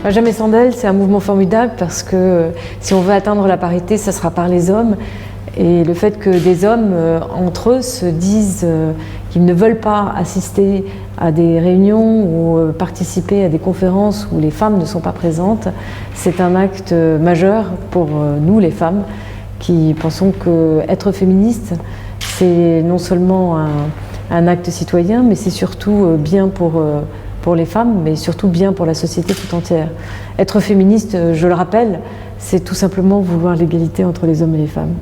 Jamais sans d'elle, c'est un mouvement formidable parce que si on veut atteindre la parité, ça sera par les hommes. Et le fait que des hommes, entre eux, se disent qu'ils ne veulent pas assister à des réunions ou participer à des conférences où les femmes ne sont pas présentes, c'est un acte majeur pour nous, les femmes, qui pensons qu'être féministe, c'est non seulement un acte citoyen, mais c'est surtout bien pour les femmes, mais surtout bien pour la société tout entière. Être féministe, je le rappelle, c'est tout simplement vouloir l'égalité entre les hommes et les femmes.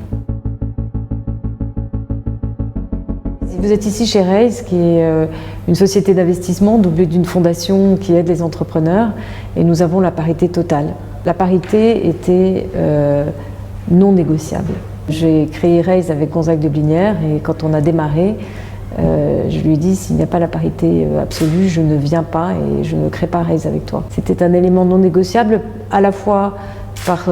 Vous êtes ici chez Raise, qui est une société d'investissement doublée d'une fondation qui aide les entrepreneurs, et nous avons la parité totale. La parité était non négociable. J'ai créé Raise avec Gonzague de Blinière, et quand on a démarré, je lui ai dit, s'il n'y a pas la parité absolue, je ne viens pas et je ne crée pas Raise avec toi. C'était un élément non négociable, à la fois par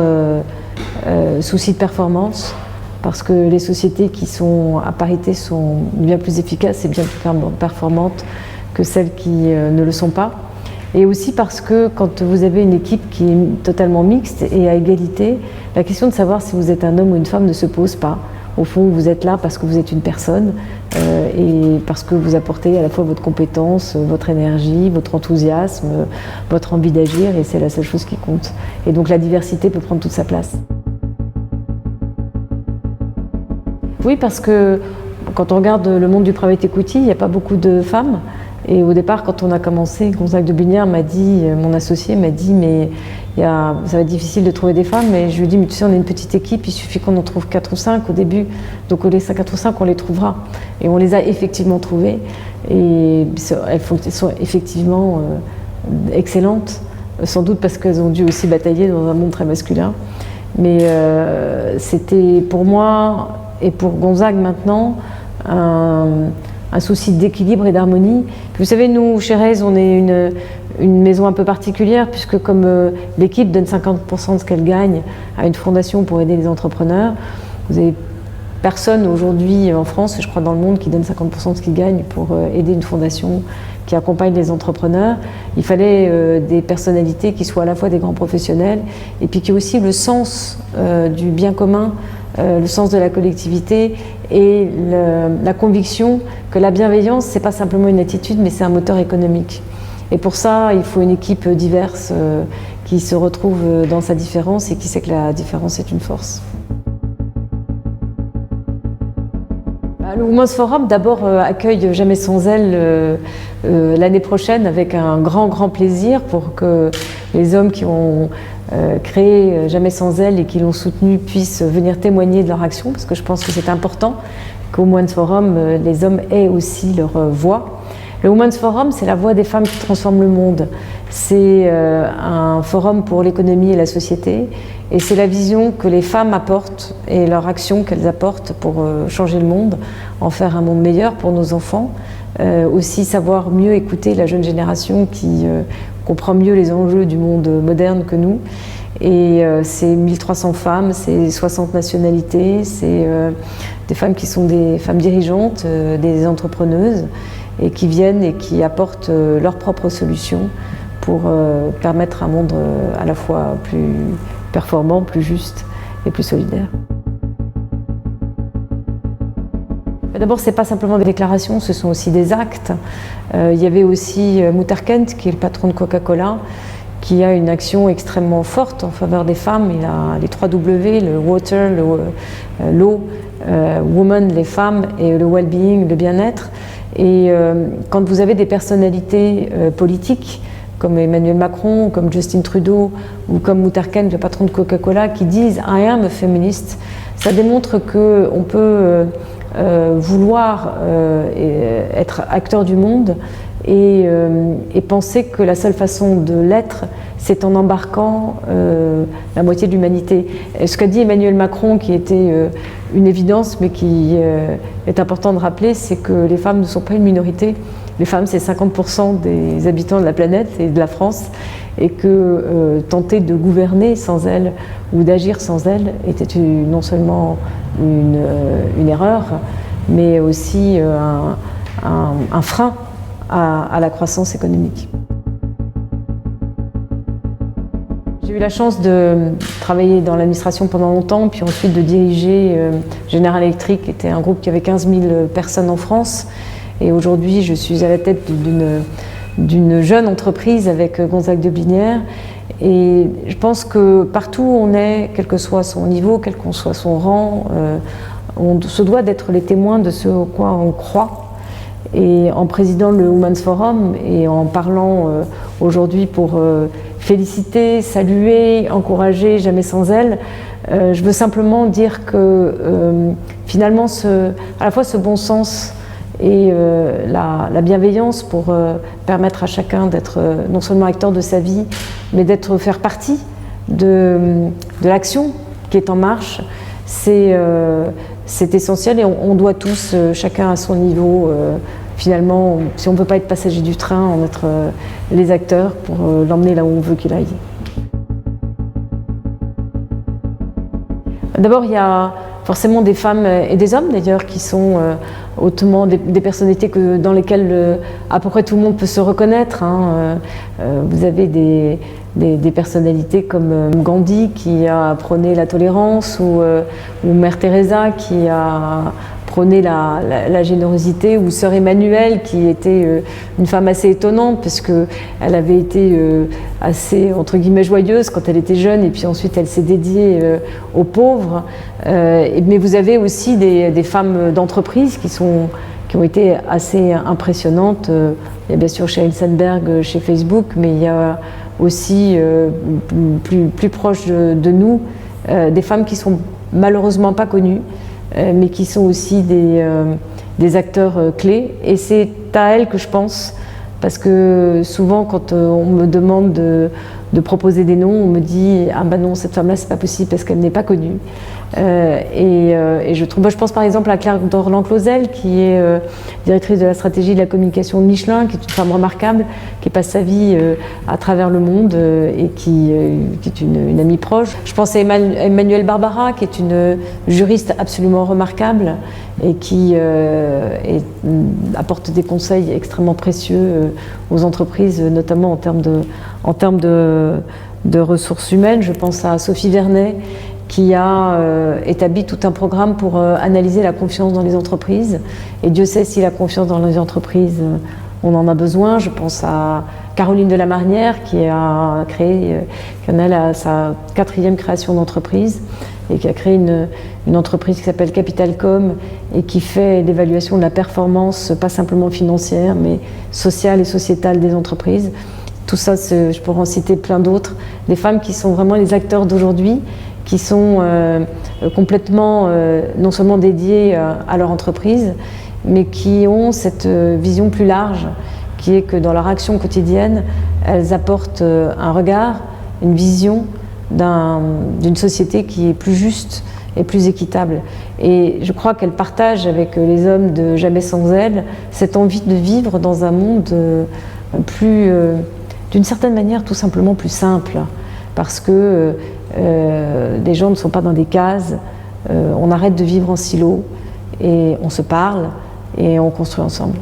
souci de performance, parce que les sociétés qui sont à parité sont bien plus efficaces et bien plus performantes que celles qui ne le sont pas. Et aussi parce que quand vous avez une équipe qui est totalement mixte et à égalité, la question de savoir si vous êtes un homme ou une femme ne se pose pas. Au fond, vous êtes là parce que vous êtes une personne et parce que vous apportez à la fois votre compétence, votre énergie, votre enthousiasme, votre envie d'agir, et c'est la seule chose qui compte. Et donc la diversité peut prendre toute sa place. Oui, parce que quand on regarde le monde du private equity, il n'y a pas beaucoup de femmes. Et au départ, quand on a commencé, Gonzague de Blinière m'a dit, mon associé m'a dit, mais ça va être difficile de trouver des femmes. Et je lui ai dit, mais tu sais, on est une petite équipe, il suffit qu'on en trouve 4 ou 5 au début. Donc les 4 ou 5, on les trouvera. Et on les a effectivement trouvées. Et elles sont effectivement excellentes, sans doute parce qu'elles ont dû aussi batailler dans un monde très masculin. Mais c'était pour moi, et pour Gonzague maintenant, un souci d'équilibre et d'harmonie. Vous savez, nous, chez Raise, on est une maison un peu particulière, puisque comme l'équipe donne 50% de ce qu'elle gagne à une fondation pour aider les entrepreneurs, vous avez personne aujourd'hui en France, je crois dans le monde, qui donne 50% de ce qu'il gagne pour aider une fondation qui accompagne les entrepreneurs. Il fallait des personnalités qui soient à la fois des grands professionnels, et puis qui aient aussi le sens du bien commun, le sens de la collectivité et la conviction que la bienveillance, c'est pas simplement une attitude, mais c'est un moteur économique. Et pour ça, il faut une équipe diverse qui se retrouve dans sa différence et qui sait que la différence est une force. Le Women's Forum, d'abord, accueille Jamais sans elle l'année prochaine avec un grand plaisir pour que les hommes qui ont créé Jamais sans elle et qui l'ont soutenu puissent venir témoigner de leur action, parce que je pense que c'est important qu'au Women's Forum, les hommes aient aussi leur voix. Le Women's Forum, c'est la voix des femmes qui transforment le monde. C'est un forum pour l'économie et la société, et c'est la vision que les femmes apportent et leur action qu'elles apportent pour changer le monde, en faire un monde meilleur pour nos enfants. Aussi savoir mieux écouter la jeune génération qui comprend mieux les enjeux du monde moderne que nous. Et c'est 1300 femmes, c'est 60 nationalités, c'est des femmes qui sont des femmes dirigeantes, des entrepreneuses, et qui viennent et qui apportent leurs propres solutions pour permettre un monde à la fois plus performant, plus juste et plus solidaire. D'abord, ce n'est pas simplement des déclarations, ce sont aussi des actes. Il y avait aussi Muhtar Kent, qui est le patron de Coca-Cola, qui a une action extrêmement forte en faveur des femmes. Il a les 3 W, le water, l'eau, woman, les femmes, et le well-being, le bien-être. Et quand vous avez des personnalités politiques, comme Emmanuel Macron, comme Justin Trudeau, ou comme Muhtar Kent, le patron de Coca-Cola, qui disent « I am a feminist », ça démontre qu'on peut vouloir être acteur du monde et penser que la seule façon de l'être, c'est en embarquant la moitié de l'humanité. Ce qu'a dit Emmanuel Macron, qui était une évidence, mais qui est important de rappeler, c'est que les femmes ne sont pas une minorité. Les femmes, c'est 50% des habitants de la planète et de la France, et que tenter de gouverner sans elles ou d'agir sans elles était non seulement une erreur, mais aussi un frein à la croissance économique. J'ai eu la chance de travailler dans l'administration pendant longtemps, puis ensuite de diriger General Electric, qui était un groupe qui avait 15 000 personnes en France. Et aujourd'hui, je suis à la tête d'une jeune entreprise avec Gonzague de Blinière. Et je pense que partout où on est, quel que soit son niveau, quel que soit son rang, on se doit d'être les témoins de ce au quoi on croit. Et en présidant le Women's Forum et en parlant aujourd'hui pour féliciter, saluer, encourager Jamais sans elle, je veux simplement dire que finalement à la fois ce bon sens et la bienveillance pour permettre à chacun d'être non seulement acteur de sa vie, mais faire partie de l'action qui est en marche, c'est essentiel et on doit tous, chacun à son niveau, finalement, si on ne peut pas être passager du train, en être les acteurs pour l'emmener là où on veut qu'il aille. D'abord, il y a forcément des femmes et des hommes d'ailleurs qui sont hautement des personnalités dans lesquelles à peu près tout le monde peut se reconnaître. Vous avez des personnalités comme Gandhi qui a prôné la tolérance ou Mère Teresa qui a prôné la générosité, ou Sœur Emmanuelle qui était une femme assez étonnante parce qu'elle avait été assez entre guillemets joyeuse quand elle était jeune et puis ensuite elle s'est dédiée aux pauvres. Mais vous avez aussi des femmes d'entreprise qui ont été assez impressionnantes. Il y a bien sûr Sheryl Sandberg chez Facebook, mais il y a aussi plus proche de nous des femmes qui sont malheureusement pas connues, mais qui sont aussi des acteurs clés. Et c'est à elles que je pense, parce que souvent quand on me demande de proposer des noms, on me dit « Ah ben non, cette femme-là, c'est pas possible parce qu'elle n'est pas connue ». Et je pense par exemple à Claire Dorland-Clausel, qui est directrice de la stratégie de la communication de Michelin, qui est une femme remarquable, qui passe sa vie à travers le monde et qui est une amie proche. Je pense à Emmanuelle Barbara, qui est une juriste absolument remarquable et qui apporte des conseils extrêmement précieux aux entreprises, notamment en termes de ressources humaines. Je pense à Sophie Vernet, qui a établi tout un programme pour analyser la confiance dans les entreprises. Et Dieu sait si la confiance dans les entreprises, on en a besoin. Je pense à Caroline de la Marnière, qui a créé, qui en est à sa 4e création d'entreprise, et qui a créé une entreprise qui s'appelle Capitalcom et qui fait l'évaluation de la performance, pas simplement financière, mais sociale et sociétale des entreprises. Tout ça, je pourrais en citer plein d'autres. Des femmes qui sont vraiment les acteurs d'aujourd'hui, qui sont complètement non seulement dédiées à leur entreprise, mais qui ont cette vision plus large, qui est que dans leur action quotidienne, elles apportent un regard, une vision d'une société qui est plus juste et plus équitable. Et je crois qu'elles partagent avec les hommes de Jamais sans elle cette envie de vivre dans un monde plus, d'une certaine manière, tout simplement plus simple, parce que les gens ne sont pas dans des cases, on arrête de vivre en silo et on se parle et on construit ensemble.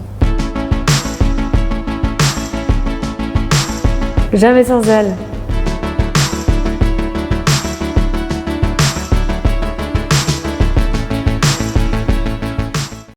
Jamais sans elle.